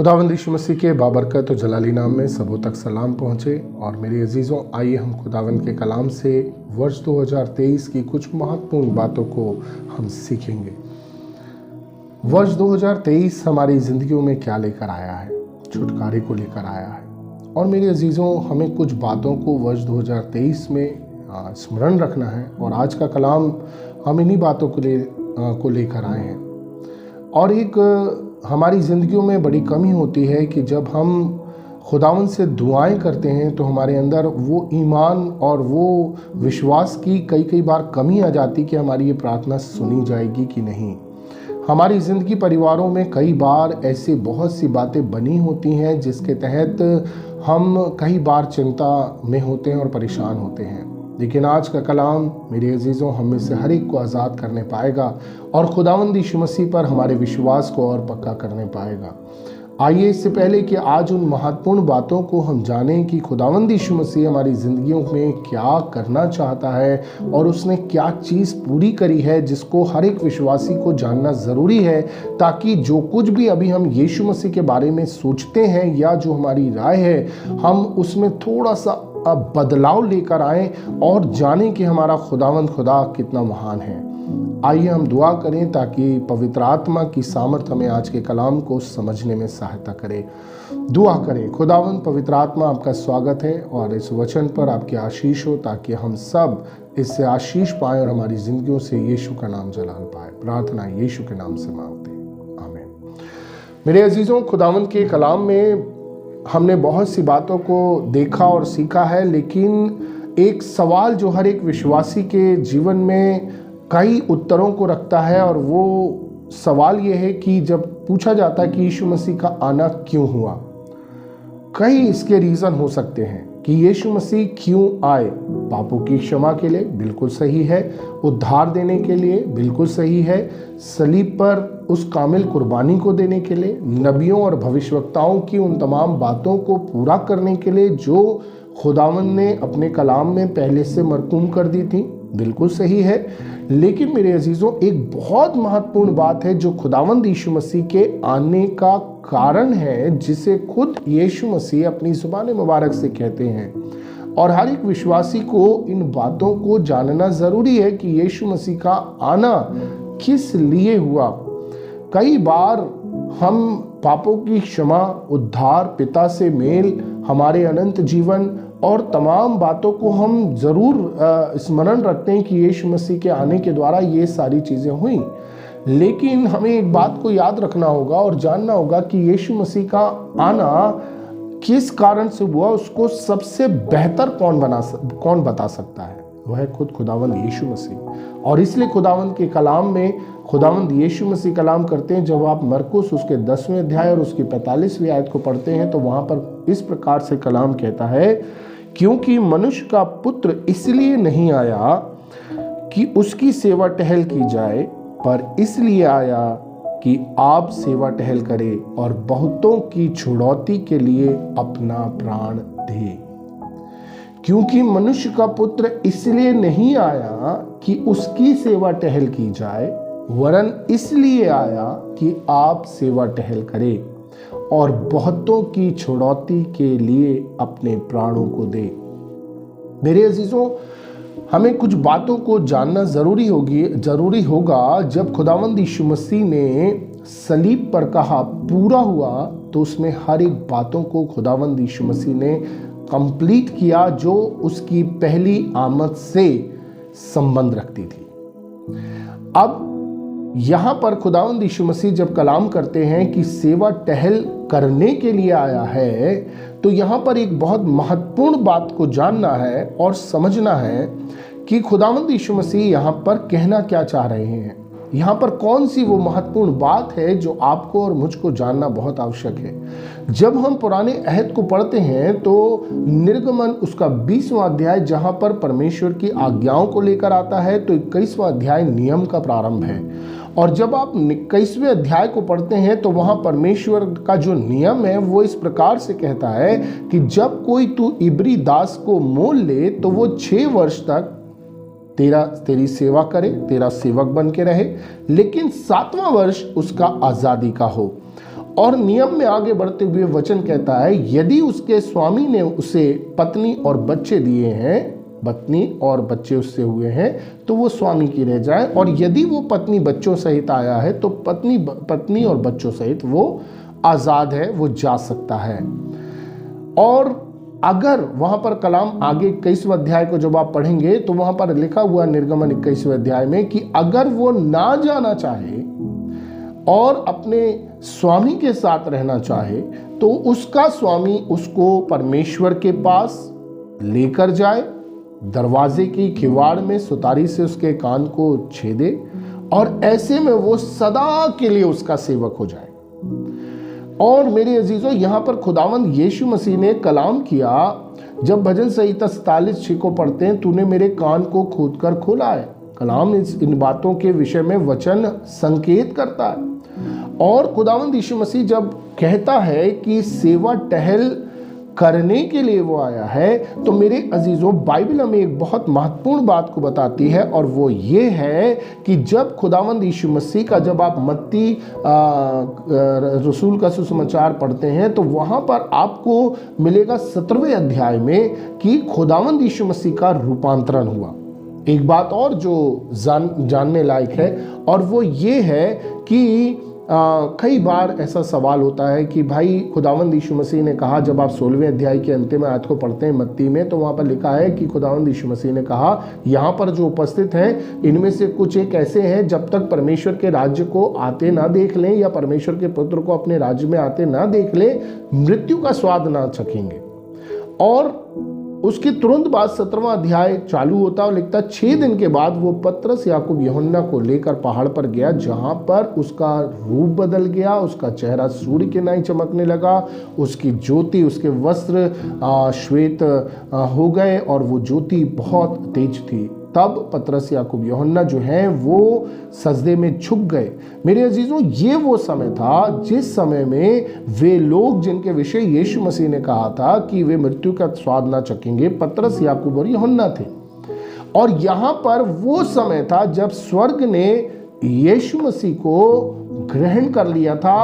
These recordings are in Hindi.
खुदावंद यीशु मसीह के बाबरकत और जलाली नाम में सबों तक सलाम पहुँचे। और मेरे अजीज़ों, आइए हम खुदावंद के कलाम से वर्ष 2023 की कुछ महत्वपूर्ण बातों को हम सीखेंगे। वर्ष 2023 हमारी ज़िंदगियों में क्या लेकर आया है? छुटकारे को लेकर आया है। और मेरे अजीज़ों, हमें कुछ बातों को वर्ष 2023 में स्मरण रखना है और आज का कलाम हम इन्हीं बातों को लेकर आए हैं। और एक हमारी ज़िंदगियों में बड़ी कमी होती है कि जब हम खुदावंद से दुआएं करते हैं तो हमारे अंदर वो ईमान और वो विश्वास की कई बार कमी आ जाती कि हमारी ये प्रार्थना सुनी जाएगी कि नहीं। हमारी ज़िंदगी परिवारों में कई बार ऐसी बहुत सी बातें बनी होती हैं जिसके तहत हम कई बार चिंता में होते हैं और परेशान होते हैं। लेकिन आज का कलाम मेरे अजीज़ों हम में से हर एक को आज़ाद करने पाएगा और खुदावंद यीशु मसीह पर हमारे विश्वास को और पक्का करने पाएगा। आइए इससे पहले कि आज उन महत्वपूर्ण बातों को हम जानें कि खुदावंद यीशु मसीह हमारी ज़िंदगियों में क्या करना चाहता है और उसने क्या चीज़ पूरी करी है जिसको हर एक विश्वासी को जानना ज़रूरी है, ताकि जो कुछ भी अभी हम यीशु मसीह के बारे में सोचते हैं या जो हमारी राय है, हम उसमें थोड़ा सा बदलाव लेकर आएँ और जानें कि हमारा खुदावंद खुदा कितना महान है। आइए हम दुआ करें ताकि पवित्र आत्मा की सामर्थ हमें आज के कलाम को समझने में सहायता करे। दुआ करें। खुदावंद पवित्र आत्मा, आपका स्वागत है और इस वचन पर आपकी आशीष हो ताकि हम सब इससे आशीष पाएं और हमारी जिंदगियों से यीशु का नाम जलाल पाए। प्रार्थना यीशु के नाम से मांगते हैं, आमीन। मेरे अजीज़ों, खुदावंद के कलाम में हमने बहुत सी बातों को देखा और सीखा है, लेकिन एक सवाल जो हर एक विश्वासी के जीवन में कई उत्तरों को रखता है, और वो सवाल ये है कि जब पूछा जाता है कि यीशु मसीह का आना क्यों हुआ, कई इसके रीज़न हो सकते हैं कि यीशु मसीह क्यों आए। पापों की क्षमा के लिए, बिल्कुल सही है। उद्धार देने के लिए, बिल्कुल सही है। सलीब पर उस कामिल कुर्बानी को देने के लिए, नबियों और भविष्यवक्ताओं की उन तमाम बातों को पूरा करने के लिए जो खुदावंद ने अपने कलाम में पहले से मरकूम कर दी थी, बिल्कुल सही है। लेकिन मेरे अजीज़ों, एक बहुत महत्वपूर्ण बात है जो खुदावंद यीशु मसीह के आने का कारण है, जिसे खुद यीशु मसीह अपनी ज़ुबान मुबारक से कहते हैं। और हर एक विश्वासी को इन बातों को जानना ज़रूरी है कि यीशु मसीह का आना किस लिए हुआ। कई बार हम पापों की क्षमा, उद्धार, पिता से मेल, हमारे अनंत जीवन और तमाम बातों को हम ज़रूर स्मरण रखते हैं कि यीशु मसीह के आने के द्वारा ये सारी चीज़ें हुई। लेकिन हमें एक बात को याद रखना होगा और जानना होगा कि यीशु मसीह का आना किस कारण से हुआ, उसको सबसे बेहतर कौन बता सकता है? वह है खुद खुदावंद यीशु मसीह। और इसलिए खुदावंद के कलाम में खुदावंद यीशु मसीह कलाम करते हैं। जब आप मरकुस उसके 10वें अध्याय और उसकी 45वीं आयत को पढ़ते हैं तो वहाँ पर इस प्रकार से कलाम कहता है, क्योंकि मनुष्य का पुत्र इसलिए नहीं आया कि उसकी सेवा टहल की जाए, पर इसलिए आया कि आप सेवा टहल करे और बहुतों की छुड़ौती के लिए अपना प्राण दे। क्योंकि मनुष्य का पुत्र इसलिए नहीं आया कि उसकी सेवा टहल की जाए, वरन इसलिए आया कि आप सेवा टहल करे और बहुतों की छुड़ौती के लिए अपने प्राणों को दे। मेरे अजीजों, हमें कुछ बातों को जानना जरूरी होगा। जब खुदावंद यीशु मसीह ने सलीब पर कहा पूरा हुआ, तो उसमें हर एक बातों को खुदावंद यीशु मसीह ने कंप्लीट किया जो उसकी पहली आमद से संबंध रखती थी। अब यहाँ पर खुदावंद यीशु मसीह जब कलाम करते हैं कि सेवा टहल करने के लिए आया है, तो यहाँ पर एक बहुत महत्वपूर्ण बात को जानना है और समझना है कि खुदावंद यीशु मसीह यहाँ पर कहना क्या चाह रहे हैं। यहाँ पर कौन सी वो महत्वपूर्ण बात है जो आपको और मुझको जानना बहुत आवश्यक है। जब हम पुराने अहद को पढ़ते हैं तो निर्गमन उसका 20वां अध्याय जहाँ पर परमेश्वर की आज्ञाओं को लेकर आता है, तो 21वां अध्याय नियम का प्रारंभ है। और जब आप 21वें अध्याय को पढ़ते हैं तो वहाँ परमेश्वर का जो नियम है वो इस प्रकार से कहता है कि जब कोई तू इब्री दास को मोल ले तो वो 6 वर्ष तक तेरी सेवा करे, तेरा सेवक बन के रहे, लेकिन 7वां वर्ष उसका आज़ादी का हो। और नियम में आगे बढ़ते हुए वचन कहता है, यदि उसके स्वामी ने उसे पत्नी और बच्चे दिए हैं, पत्नी और बच्चे उससे हुए हैं, तो वो स्वामी की रह जाए, और यदि वो पत्नी बच्चों सहित आया है तो पत्नी और बच्चों सहित वो आज़ाद है, वो जा सकता है। और अगर वहां पर कलाम आगे 21वें अध्याय को जब आप पढ़ेंगे तो वहां पर लिखा हुआ निर्गमन 21वें अध्याय में कि अगर वो ना जाना चाहे और अपने स्वामी के साथ रहना चाहे तो उसका स्वामी उसको परमेश्वर के पास लेकर जाए, दरवाजे की किवाड़ में सुतारी से उसके कान को छेदे, और ऐसे में वो सदा के लिए उसका सेवक हो जाए। और मेरे अजीजों, यहाँ पर खुदावंद यीशु मसीह ने कलाम किया, जब भजन संहिता 47:6 को पढ़ते हैं, तूने मेरे कान को खोद कर खोला है। कलाम इन बातों के विषय में वचन संकेत करता है। और खुदावंद यीशु मसीह जब कहता है कि सेवा टहल करने के लिए वो आया है, तो मेरे अजीजों, बाइबल हमें एक बहुत महत्वपूर्ण बात को बताती है, और वो ये है कि जब खुदावंद यीशु मसीह का, जब आप मत्ती रसूल का सुसमाचार पढ़ते हैं तो वहाँ पर आपको मिलेगा 17वें अध्याय में कि खुदावंद यीशु मसीह का रूपांतरण हुआ। एक बात और जो जानने लायक है, और वो ये है कि कई बार ऐसा सवाल होता है कि भाई खुदावंद यीशु मसीह ने कहा, जब आप 16वें अध्याय के अंतिम आयत को पढ़ते हैं मत्ती में, तो वहाँ पर लिखा है कि खुदावंद यीशु मसीह ने कहा, यहाँ पर जो उपस्थित हैं इनमें से कुछ एक ऐसे हैं जब तक परमेश्वर के राज्य को आते ना देख लें या परमेश्वर के पुत्र को अपने राज्य में आते ना देख लें, मृत्यु का स्वाद ना चखेंगे। और उसके तुरंत बाद 17वां अध्याय चालू होता और लिखता, 6 दिन के बाद वो पतरस, याकूब, यूहन्ना को लेकर पहाड़ पर गया, जहां पर उसका रूप बदल गया, उसका चेहरा सूर्य के नाई चमकने लगा, उसकी ज्योति, उसके वस्त्र श्वेत हो गए और वो ज्योति बहुत तेज थी। तब पतरस, याकूब, यूहन्ना जो हैं वो सजदे में झुक गए। मेरे अजीजों, ये वो समय था जिस समय में वे लोग जिनके विषय यीशु मसीह ने कहा था कि वे मृत्यु का स्वाद ना चखेंगे, पतरस, याकूब और यूहन्ना थे। और यहाँ पर वो समय था जब स्वर्ग ने यीशु मसीह को ग्रहण कर लिया था।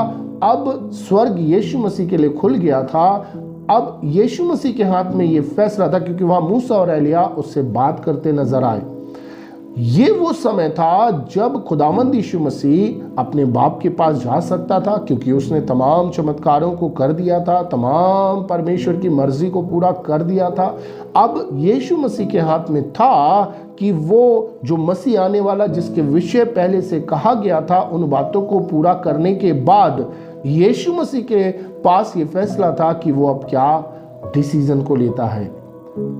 अब स्वर्ग यीशु मसीह के लिए खुल गया था। अब यीशु मसीह के हाथ में ये फैसला था, क्योंकि वहां मूसा और एलिया उससे बात करते नजर आए। ये वो समय था जब खुदावंद यीशु मसीह अपने बाप के पास जा सकता था, क्योंकि उसने तमाम चमत्कारों को कर दिया था, तमाम परमेश्वर की मर्जी को पूरा कर दिया था। अब यीशु मसीह के हाथ में था कि वो जो मसीह आने वाला, जिसके विषय पहले से कहा गया था, उन बातों को पूरा करने के बाद यीशु मसीह के पास ये फैसला था कि वो अब क्या डिसीजन को लेता है।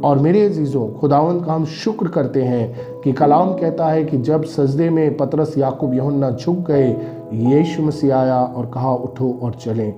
और मेरे अजीजों, खुदावंद का हम शुक्र करते हैं कि कलाम कहता है कि जब सजदे में पतरस, याकूब, यूहन्ना झुक गए, यीशु मसीह आया और कहा, उठो और चलें।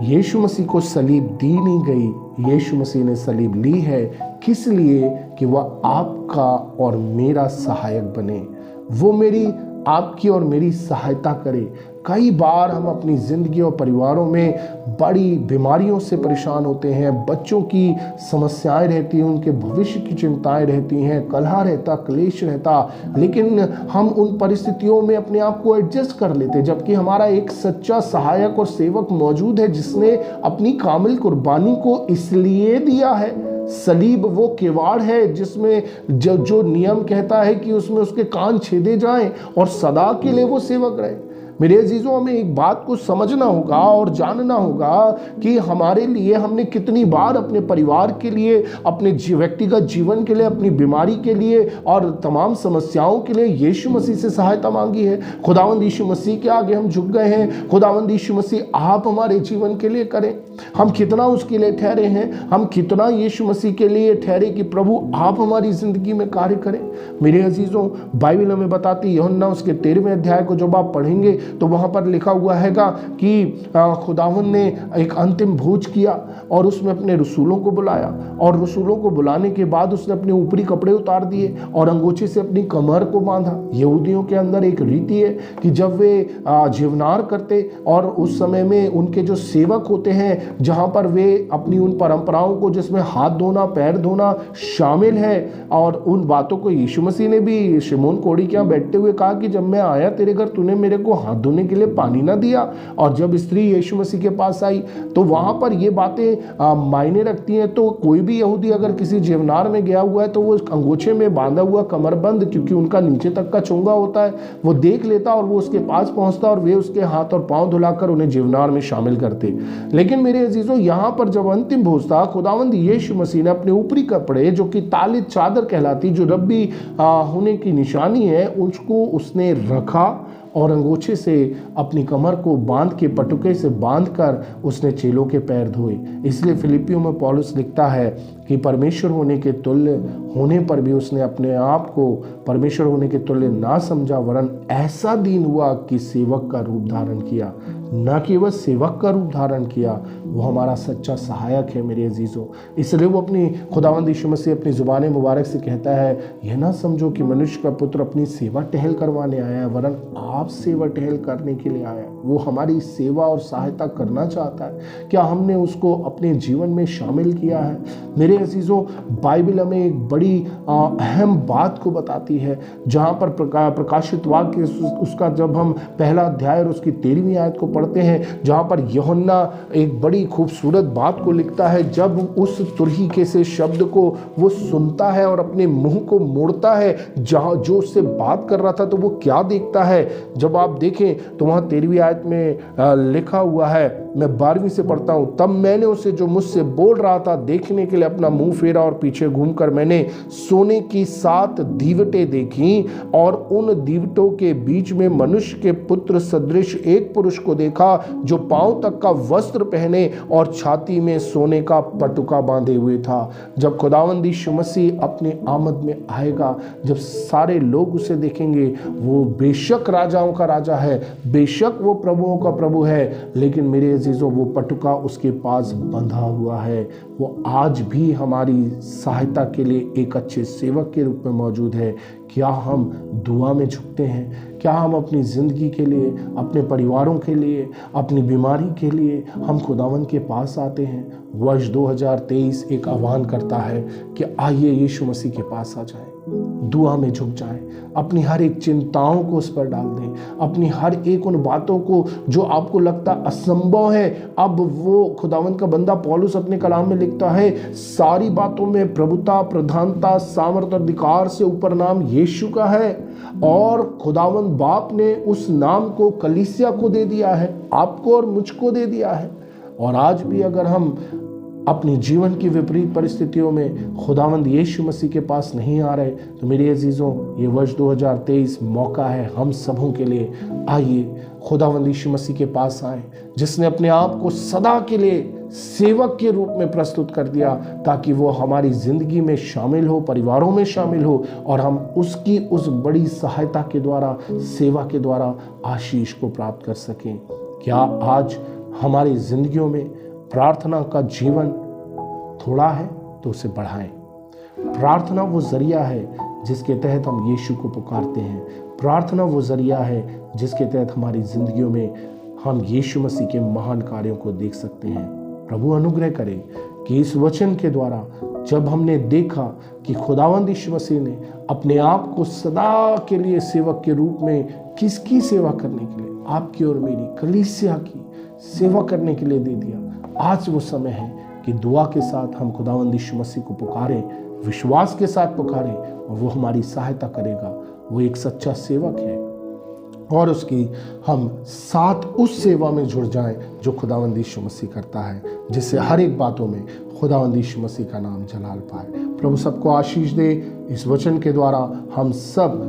यीशु मसीह को सलीब दी नहीं गई, यीशु मसीह ने सलीब ली है। किस लिए? कि वह आपका और मेरा सहायक बने, वो मेरी, आपकी और मेरी सहायता करे। कई बार हम अपनी जिंदगी और परिवारों में बड़ी बीमारियों से परेशान होते हैं, बच्चों की समस्याएं रहती हैं, उनके भविष्य की चिंताएं रहती हैं, कलह रहता, क्लेश रहता, लेकिन हम उन परिस्थितियों में अपने आप को एडजस्ट कर लेते, जबकि हमारा एक सच्चा सहायक और सेवक मौजूद है जिसने अपनी कामिल कुर्बानी को इसलिए दिया है। सलीब वो किवाड़ है जिसमें जो नियम कहता है कि उसमें उसके कान छेदे जाएं और सदा के लिए वो सेवक रहे। मेरे अजीजों, हमें एक बात को समझना होगा और जानना होगा कि हमारे लिए हमने कितनी बार अपने परिवार के लिए, अपने व्यक्तिगत जीवन के लिए, अपनी बीमारी के लिए और तमाम समस्याओं के लिए यीशु मसीह से सहायता मांगी है। खुदावंद यीशु मसीह के आगे हम झुक गए हैं, खुदावंद यीशु मसीह आप हमारे जीवन के लिए करें। हम कितना उसके लिए ठहरे हैं, हम कितना यीशु मसीह के लिए ठहरे कि प्रभु आप हमारी जिंदगी में कार्य करें। मेरे अजीजों, बाइबल हमें बताती, यूहन्ना उसके 13वें अध्याय को जब आप पढ़ेंगे तो वहां पर लिखा हुआ हैगा कि खुदावंद ने एक अंतिम भोज किया और उसमें अपने रसूलों को बुलाया, और रसूलों को बुलाने के बाद उसने अपने ऊपरी कपड़े उतार दिए और अंगोछे से अपनी कमर को बांधा। यहूदियों के अंदर एक रीति है कि जब वे जीवनार करते और उस समय में उनके जो सेवक होते हैं, जहां पर वे अपनी उन परंपराओं को, जिसमें हाथ धोना, पैर धोना शामिल है, और उन बातों को यीशु मसीह ने भी शिमोन कोढ़ी के यहाँ बैठते हुए कहा कि जब मैं आया तेरे घर तूने मेरे को हाथ धोने के लिए पानी ना दिया। और जब स्त्री यीशु मसीह के पास आई तो वहाँ पर ये बातें मायने रखती हैं। तो कोई भी यहूदी अगर किसी जेवनार में गया हुआ है तो वो अंगोछे में बांधा हुआ कमरबंद, क्योंकि उनका नीचे तक का चोंगा होता है, वो देख लेता और वो उसके पास पहुँचता और वे उसके हाथ और पाँव धुलाकर उन्हें जेवनार में शामिल करते। लेकिन मेरे अजीजों, यहाँ पर जब अंतिम भोज था, खुदावंद यीशु मसीह ने अपने ऊपरी कपड़े जो कि तालित चादर कहलाती, जो रब्बी होने की निशानी है, उसको उसने रखा और अंगोछे से अपनी कमर को बांध के, पटुके से बांधकर उसने चेलों के पैर धोए। इसलिए फिलिपियों में पौलुस लिखता है कि परमेश्वर होने के तुल्य होने पर भी उसने अपने आप को परमेश्वर होने के तुल्य ना समझा, वरन ऐसा दीन हुआ कि सेवक का रूप धारण किया। न केवल सेवक का रूप धारण किया, वो हमारा सच्चा सहायक है मेरे अजीजों। इसलिए वो अपनी खुदावंद यीशु मसीह अपनी ज़ुबान मुबारक से कहता है, यह ना समझो कि मनुष्य का पुत्र अपनी सेवा टहल करवाने आया है, वरन आप सेवा टहल करने के लिए आया है। वो हमारी सेवा और सहायता करना चाहता है। क्या हमने उसको अपने जीवन में शामिल किया है? मेरे अजीजों, बाइबल हमें एक बड़ी अहम बात को बताती है, जहाँ पर प्रकाशित वाक्य उसका जब हम पहला अध्याय और उसकी 13वीं आयत को पढ़ते हैं, जहाँ पर यूहन्ना एक बड़ी खूबसूरत बात को लिखता है। जब उस तुरही से शब्द को वो सुनता है और अपने मुंह को मोड़ता है जहाँ जो उससे बात कर रहा था, तो वो क्या देखता है? जब आप देखें तो वहाँ 13वीं आयत में लिखा हुआ है, मैं 12वीं से पढ़ता हूँ। तब मैंने उसे जो मुझसे बोल रहा था देखने के लिए अपना मुंह फेरा और पीछे घूमकर मैंने सोने की 7 दीवटें देखी और उन दीवटों के बीच में मनुष्य के पुत्र सदृश एक पुरुष को देखा, जो पांव तक का वस्त्र पहने और छाती में सोने का पटुका बांधे हुए था। जब खुदावंद यीशु मसीह अपने आमद में आएगा, जब सारे लोग उसे देखेंगे, वो बेशक राजाओं का राजा है, बेशक वो प्रभुओं का प्रभु है, लेकिन मेरे अजीजों, वो पटुका उसके पास बंधा हुआ है। वो आज भी हमारी सहायता के लिए एक अच्छे सेवक के रूप में मौजूद है। क्या हम दुआ में झुकते हैं? क्या हम अपनी ज़िंदगी के लिए, अपने परिवारों के लिए, अपनी बीमारी के लिए हम खुदावंद के पास आते हैं? वर्ष 2023 एक आह्वान करता है कि आइए यीशु मसीह के पास आ जाएं, दुआ में झुक जाएं, अपनी हर एक चिंताओं को उस पर डाल दें, अपनी हर एक उन बातों को जो आपको लगता असंभव है। अब वो खुदावंद का बंदा पौलुस अपने कलाम में लिखता है, सारी बातों में प्रभुता, प्रधानता, सामर्थ और अधिकार से ऊपर नाम यीशु का है, और खुदावंद बाप ने उस नाम को कलीसिया को दे दिया है, आपको और मुझको दे दिया है। और आज भी अगर हम अपनी जीवन की विपरीत परिस्थितियों में खुदावंद यीशु मसीह के पास नहीं आ रहे, तो मेरे अजीजों, ये वर्ष 2023 मौका है हम सबों के लिए। आइए खुदावंद यीशु मसीह के पास आए, जिसने अपने आप को सदा के लिए सेवक के रूप में प्रस्तुत कर दिया, ताकि वो हमारी जिंदगी में शामिल हो, परिवारों में शामिल हो, और हम उसकी उस बड़ी सहायता के द्वारा, सेवा के द्वारा आशीष को प्राप्त कर सकें। क्या आज हमारी जिंदगियों में प्रार्थना का जीवन थोड़ा है तो उसे बढ़ाएं। प्रार्थना वो जरिया है जिसके तहत हम यीशु को पुकारते हैं। प्रार्थना वो जरिया है जिसके तहत हमारी जिंदगियों में हम यीशु मसीह के महान कार्यों को देख सकते हैं। प्रभु अनुग्रह करे कि इस वचन के द्वारा जब हमने देखा कि खुदावंद यीशु मसीह ने अपने आप को सदा के लिए सेवक के रूप में किसकी सेवा करने के लिए, आपकी और मेरी कलीसिया की सेवा करने के लिए दे दिया, आज वो समय है कि दुआ के साथ हम खुदावंद यीशु मसीह को पुकारें, विश्वास के साथ पुकारें, और वो हमारी सहायता करेगा। वो एक सच्चा सेवक है और उसकी हम साथ उस सेवा में जुड़ जाएं जो खुदावंद यीशु मसीह करता है, जिससे हर एक बातों में खुदावंद यीशु मसीह का नाम जलाल पाए। प्रभु सबको आशीष दे। इस वचन के द्वारा हम सब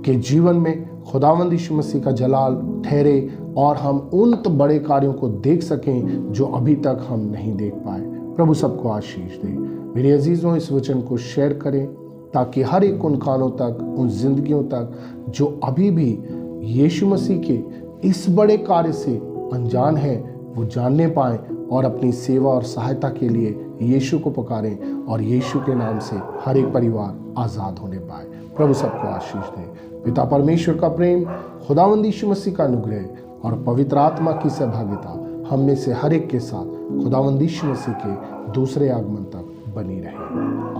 के जीवन में खुदावंद यीशु मसीह का जलाल ठहरे और हम उन तो बड़े कार्यों को देख सकें जो अभी तक हम नहीं देख पाए। प्रभु सबको आशीष दे। मेरे अजीजों, इस वचन को शेयर करें ताकि हर एक उन कानों तक, उन जिंदगियों तक जो अभी भी यीशु मसीह के इस बड़े कार्य से अनजान है, वो जानने पाएं और अपनी सेवा और सहायता के लिए यीशु को पुकारें, और यीशु के नाम से हर एक परिवार आज़ाद होने पाए। प्रभु सबको आशीष दे। पिता परमेश्वर का प्रेम, खुदावंद यीशु मसीह का अनुग्रह और पवित्र आत्मा की सहभागिता हम में से हर एक के साथ खुदावंद यीशु मसीह के दूसरे आगमन तक बनी रहे।